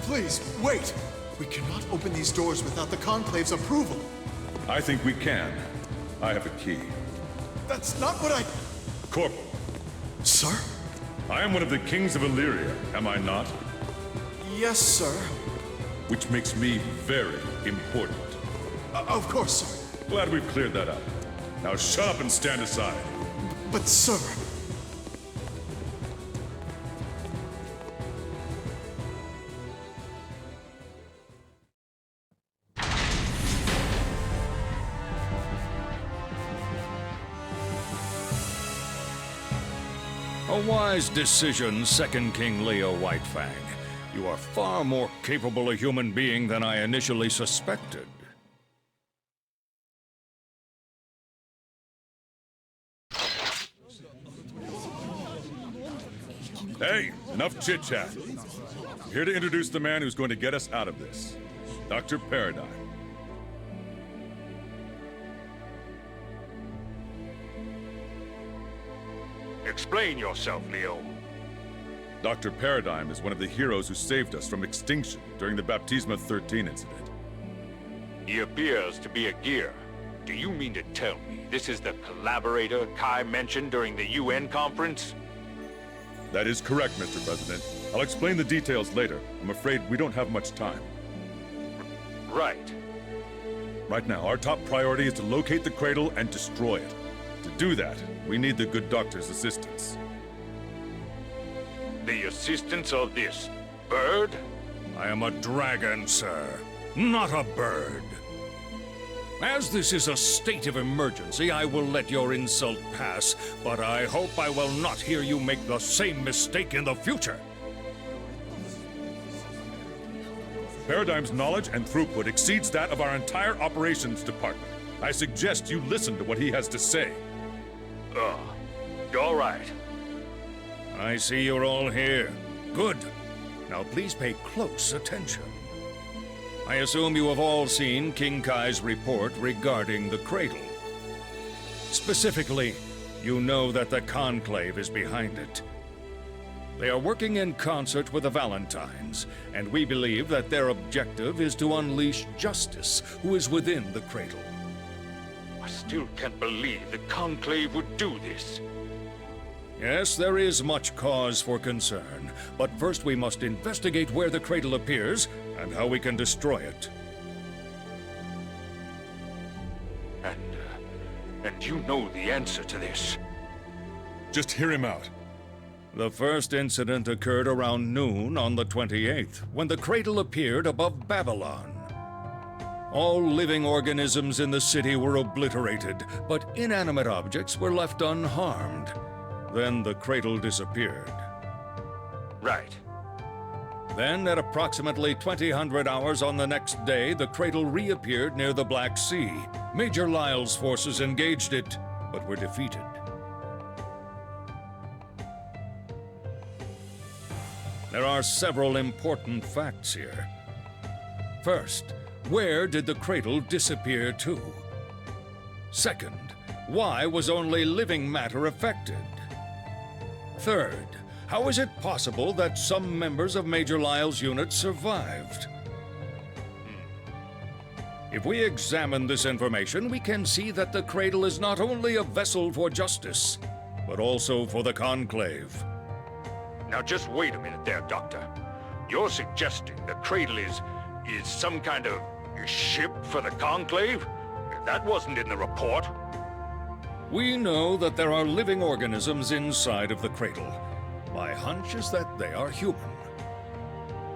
Please, wait! We cannot open these doors without the Conclave's approval. I think we can. I have a key. That's not what I... Corporal, Sir? I am one of the kings of Illyria, am I not? Yes, sir. Which makes me very important. Of course, sir. Glad we've cleared that up. Now shut up and stand aside. But, sir... A wise decision, Second King Leo Whitefang. You are far more capable a human being than I initially suspected. Hey, enough chit-chat. I'm here to introduce the man who's going to get us out of this. Dr. Paradigm. Explain yourself, Leo. Dr. Paradigm is one of the heroes who saved us from extinction during the Baptisma 13 incident. He appears to be a gear. Do you mean to tell me this is the collaborator Kai mentioned during the UN conference? That is correct, Mr. President. I'll explain the details later. I'm afraid we don't have much time. Right. Right now, our top priority is to locate the Cradle and destroy it. To do that, we need the good doctor's assistance. The assistance of this bird? I am a dragon, sir, not a bird. As this is a state of emergency, I will let your insult pass, but I hope I will not hear you make the same mistake in the future. Paradigm's knowledge and throughput exceeds that of our entire operations department. I suggest you listen to what he has to say. All right. I see you're all here. Good. Now please pay close attention. I assume you have all seen King Kai's report regarding the Cradle. Specifically, you know that the Conclave is behind it. They are working in concert with the Valentines, and we believe that their objective is to unleash justice who is within the Cradle. I still can't believe the Conclave would do this. Yes, there is much cause for concern, but first we must investigate where the Cradle appears and how we can destroy it. And you know the answer to this. Just hear him out. The first incident occurred around noon on the 28th, when the Cradle appeared above Babylon. All living organisms in the city were obliterated, but inanimate objects were left unharmed. Then the Cradle disappeared. Right. Then, at approximately 2000 hours on the next day, the Cradle reappeared near the Black Sea. Major Lyle's forces engaged it, but were defeated. There are several important facts here. First, where did the Cradle disappear to? Second, why was only living matter affected? Third, how is it possible that some members of Major Lyle's unit survived? If we examine this information, we can see that the Cradle is not only a vessel for justice, but also for the Conclave. Now just wait a minute there, Doctor. You're suggesting the Cradle is some kind of ship for the Conclave? That wasn't in the report. We know that there are living organisms inside of the Cradle. My hunch is that they are human.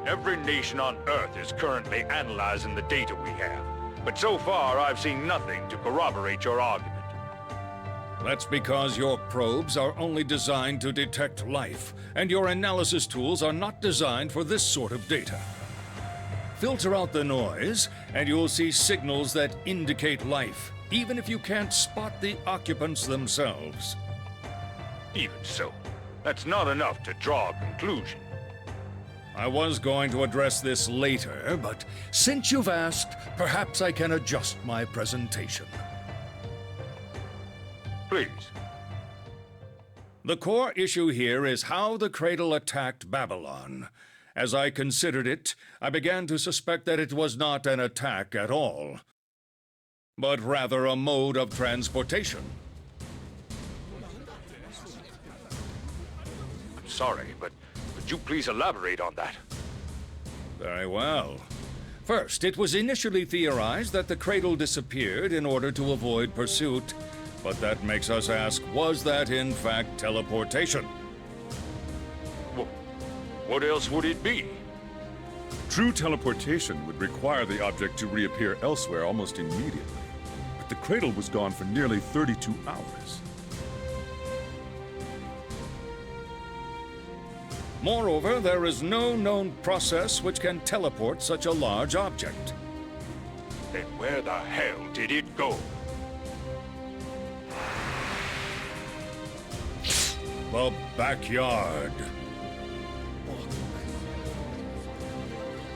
Every nation on Earth is currently analyzing the data we have. But so far, I've seen nothing to corroborate your argument. That's because your probes are only designed to detect life, and your analysis tools are not designed for this sort of data. Filter out the noise, and you'll see signals that indicate life, even if you can't spot the occupants themselves. Even so, that's not enough to draw a conclusion. I was going to address this later, but since you've asked, perhaps I can adjust my presentation. Please. The core issue here is how the Cradle attacked Babylon. As I considered it, I began to suspect that it was not an attack at all, but rather a mode of transportation. I'm sorry, but could you please elaborate on that? Very well. First, it was initially theorized that the Cradle disappeared in order to avoid pursuit, but that makes us ask, was that in fact teleportation? What else would it be? True teleportation would require the object to reappear elsewhere almost immediately. But the Cradle was gone for nearly 32 hours. Moreover, there is no known process which can teleport such a large object. Then where the hell did it go? The backyard.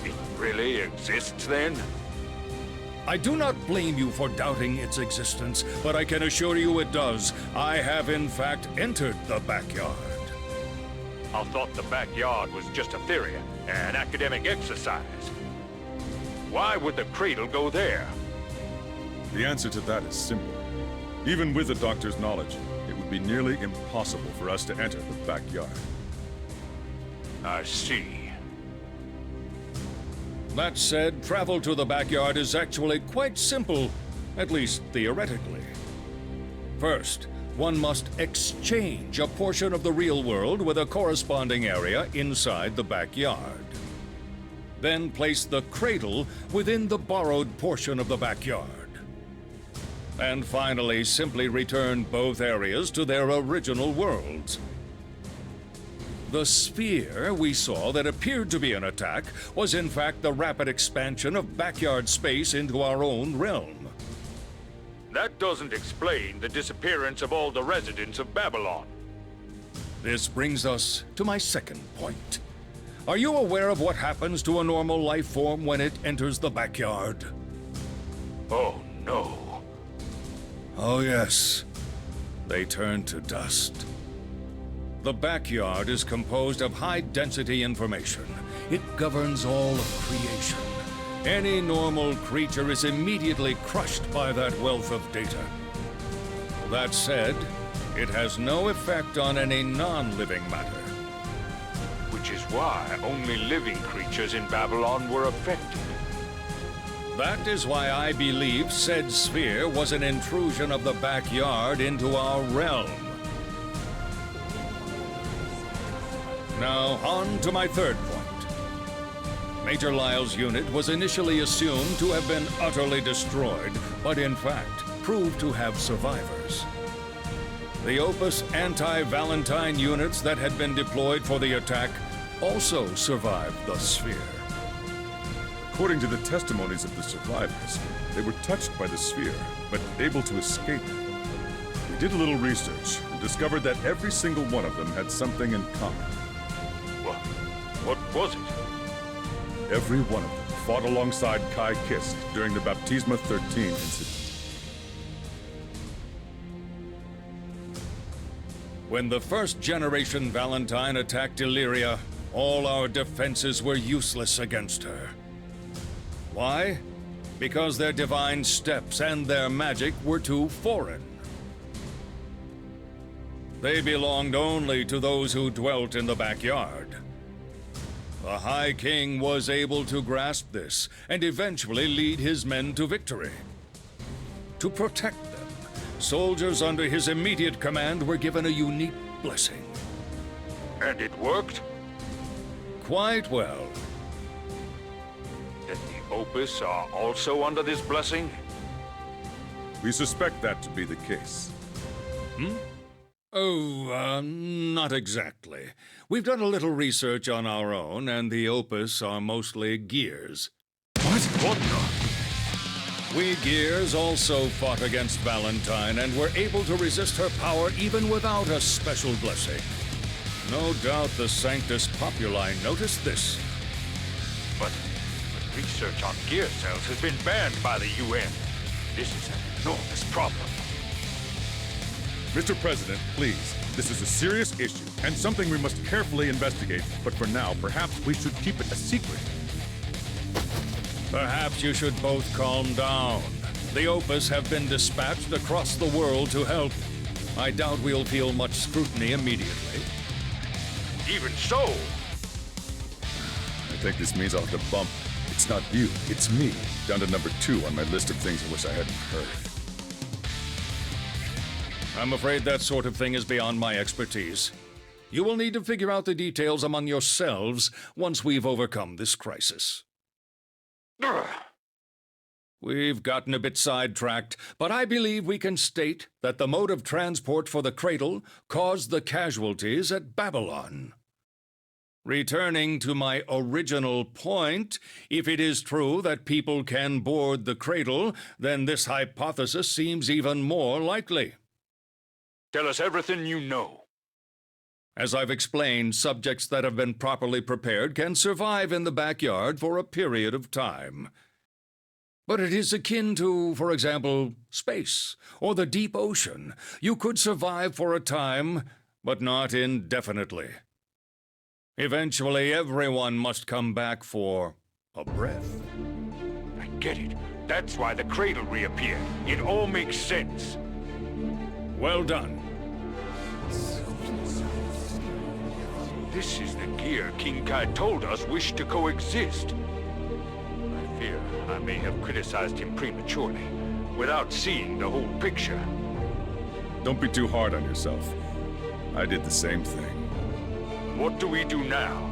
It really exists then? I do not blame you for doubting its existence, but I can assure you it does. I have in fact entered the backyard. I thought the backyard was just a theory, an academic exercise. Why would the Cradle go there? The answer to that is simple. Even with the Doctor's knowledge, it would be nearly impossible for us to enter the backyard. I see. That said, travel to the backyard is actually quite simple, at least theoretically. First, one must exchange a portion of the real world with a corresponding area inside the backyard. Then place the Cradle within the borrowed portion of the backyard. And finally, simply return both areas to their original worlds. The sphere we saw that appeared to be an attack was in fact the rapid expansion of backyard space into our own realm. That doesn't explain the disappearance of all the residents of Babylon. This brings us to my second point. Are you aware of what happens to a normal life form when it enters the backyard? Oh, no. Oh, yes. They turn to dust. The backyard is composed of high-density information. It governs all of creation. Any normal creature is immediately crushed by that wealth of data. That said, it has no effect on any non-living matter. Which is why only living creatures in Babylon were affected. That is why I believe said sphere was an intrusion of the backyard into our realm. Now, on to my third point. Major Lyle's unit was initially assumed to have been utterly destroyed, but in fact proved to have survivors. The Opus anti-Valentine units that had been deployed for the attack also survived the sphere. According to the testimonies of the survivors, they were touched by the sphere, but able to escape it. We did a little research and discovered that every single one of them had something in common. What was it? Every one of them fought alongside Kai Kist during the Baptisma 13 incident. When the first-generation Valentine attacked Illyria, all our defenses were useless against her. Why? Because their divine steps and their magic were too foreign. They belonged only to those who dwelt in the backyard. The High King was able to grasp this and eventually lead his men to victory. To protect them, soldiers under his immediate command were given a unique blessing. And it worked? Quite well. Then the Opus are also under this blessing? We suspect that to be the case. Oh, not exactly. We've done a little research on our own, and the Opus are mostly Gears. What the? We Gears also fought against Valentine and were able to resist her power even without a special blessing. No doubt the Sanctus Populi noticed this. But research on gear cells has been banned by the UN. This is an enormous problem. Mr. President, please. This is a serious issue and something we must carefully investigate. But for now, perhaps we should keep it a secret. Perhaps you should both calm down. The Opus have been dispatched across the world to help. I doubt we'll feel much scrutiny immediately. Even so, I think this means I'll have to bump. It's not you, it's me. Down to number 2 on my list of things I wish I hadn't heard. I'm afraid that sort of thing is beyond my expertise. You will need to figure out the details among yourselves once we've overcome this crisis. ugh, We've gotten a bit sidetracked, but I believe we can state that the mode of transport for the Cradle caused the casualties at Babylon. Returning to my original point, if it is true that people can board the Cradle, then this hypothesis seems even more likely. tell us everything you know. As I've explained, subjects that have been properly prepared can survive in the backyard for a period of time. But it is akin to, for example, space or the deep ocean. You could survive for a time, but not indefinitely. Eventually, everyone must come back for a breath. I get it. That's why the Cradle reappeared. It all makes sense. Well done. This is the gear King Kai told us wished to coexist. I fear I may have criticized him prematurely, without seeing the whole picture. Don't be too hard on yourself. I did the same thing. What do we do now?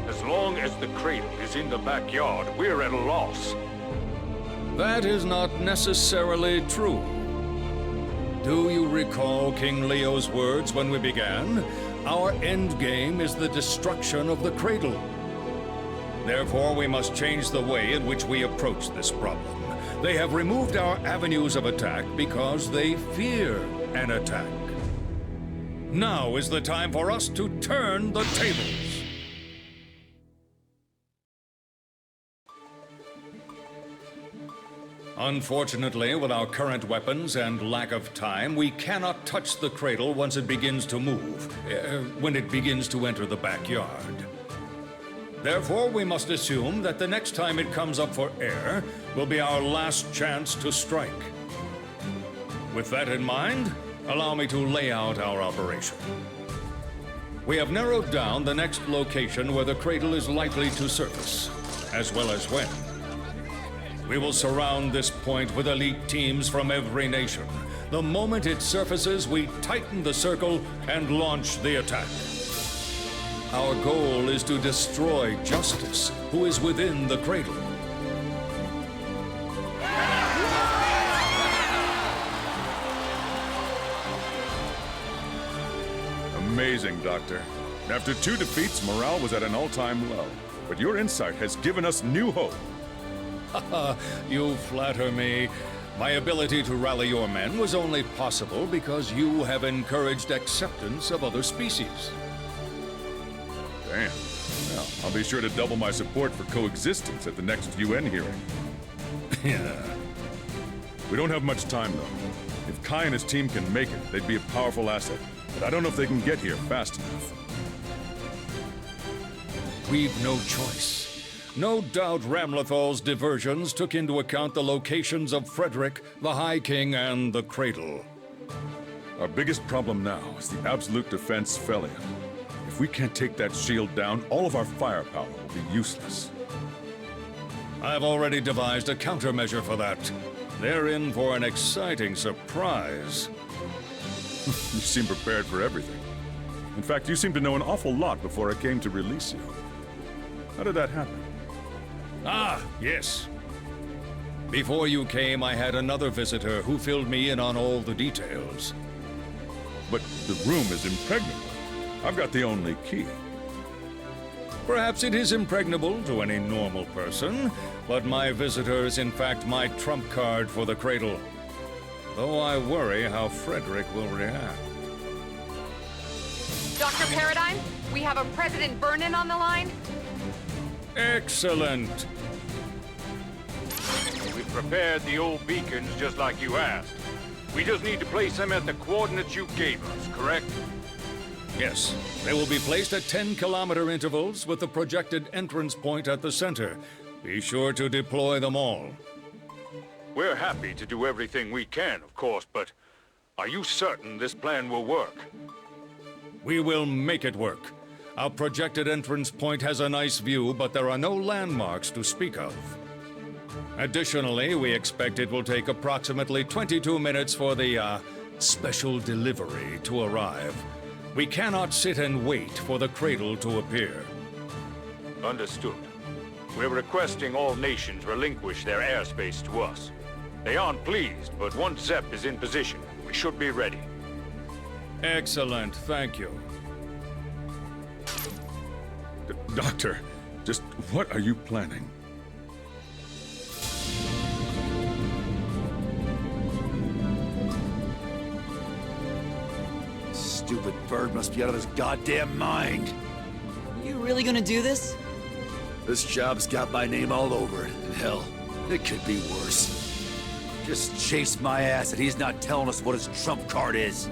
As long as the Cradle is in the backyard, we're at a loss. That is not necessarily true. Do you recall King Leo's words when we began? Our end game is the destruction of the Cradle. Therefore, we must change the way in which we approach this problem. They have removed our avenues of attack because they fear an attack. Now is the time for us to turn the tables. Unfortunately, with our current weapons and lack of time, we cannot touch the Cradle once it begins to move, when it begins to enter the backyard. Therefore, we must assume that the next time it comes up for air will be our last chance to strike. With that in mind, allow me to lay out our operation. We have narrowed down the next location where the Cradle is likely to surface, as well as when. We will surround this point with elite teams from every nation. The moment it surfaces, we tighten the circle and launch the attack. Our goal is to destroy Justice, who is within the Cradle. Amazing, Doctor. After 2 defeats, morale was at an all-time low. But your insight has given us new hope. You flatter me. My ability to rally your men was only possible because you have encouraged acceptance of other species. Damn. Well, I'll be sure to double my support for coexistence at the next UN hearing. Yeah. We don't have much time, though. If Kai and his team can make it, they'd be a powerful asset. But I don't know if they can get here fast enough. We've no choice. No doubt Ramlethal's diversions took into account the locations of Frederick, the High King, and the Cradle. Our biggest problem now is the absolute defense Felium. If we can't take that shield down, all of our firepower will be useless. I've already devised a countermeasure for that. They're in for an exciting surprise. You seem prepared for everything. In fact, you seem to know an awful lot before I came to release you. How did that happen? Ah, yes. Before you came, I had another visitor who filled me in on all the details. But the room is impregnable. I've got the only key. Perhaps it is impregnable to any normal person, but my visitor is in fact my trump card for the Cradle. Though I worry how Frederick will react. Dr. Paradigm, we have a President Vernon on the line. Excellent. We've prepared the old beacons just like you asked. We just need to place them at the coordinates you gave us, correct? Yes, they will be placed at 10-kilometer intervals with the projected entrance point at the center. Be sure to deploy them all. We're happy to do everything we can, of course, but are you certain this plan will work? We will make it work. Our projected entrance point has a nice view, but there are no landmarks to speak of. Additionally, we expect it will take approximately 22 minutes for the, special delivery to arrive. We cannot sit and wait for the Cradle to appear. Understood. We're requesting all nations relinquish their airspace to us. They aren't pleased, but once Zep is in position, we should be ready. Excellent, thank you. Doctor, just what are you planning? Stupid bird must be out of his goddamn mind. You really gonna do this? This job's got my name all over it, and hell, it could be worse. Just chase my ass and he's not telling us what his trump card is.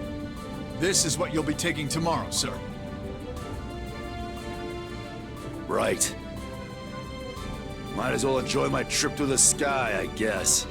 This is what you'll be taking tomorrow, sir. Right. Might as well enjoy my trip through the sky, I guess.